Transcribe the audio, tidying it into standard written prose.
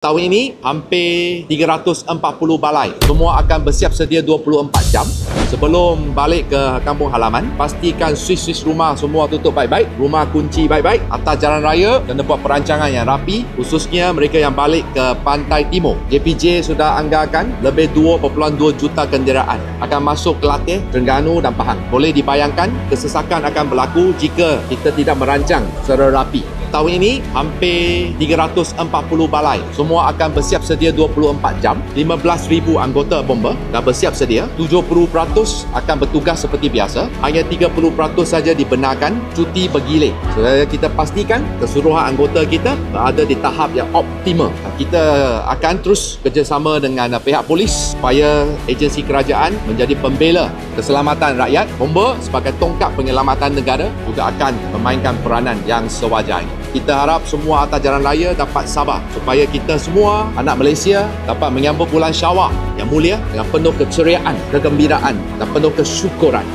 Tahun ini hampir 340 balai. Semua akan bersiap sedia 24 jam. Sebelum balik ke kampung halaman, pastikan switch rumah semua tutup baik-baik, rumah kunci baik-baik. Atas jalan raya kena buat perancangan yang rapi, khususnya mereka yang balik ke pantai timur. JPJ sudah anggarkan lebih 2.2 juta kenderaan akan masuk Kelatih, Terengganu dan Pahang. Boleh dibayangkan kesesakan akan berlaku jika kita tidak merancang secara rapi. Tahun ini hampir 340 balai. Semua akan bersiap sedia 24 jam. 15,000 anggota bomber dah bersiap sedia. 70% akan bertugas seperti biasa. Hanya 30% saja dibenarkan cuti bergilir. So, kita pastikan keseluruhan anggota kita berada di tahap yang optimal. Kita akan terus kerjasama dengan pihak polis supaya agensi kerajaan menjadi pembela keselamatan rakyat. Bomber sebagai tongkat penyelamatan negara juga akan memainkan peranan yang sewajarnya. Kita harap semua atas jalan raya dapat sabar supaya kita semua anak Malaysia dapat menyambut bulan Syawal yang mulia dengan penuh keceriaan, kegembiraan dan penuh kesyukuran.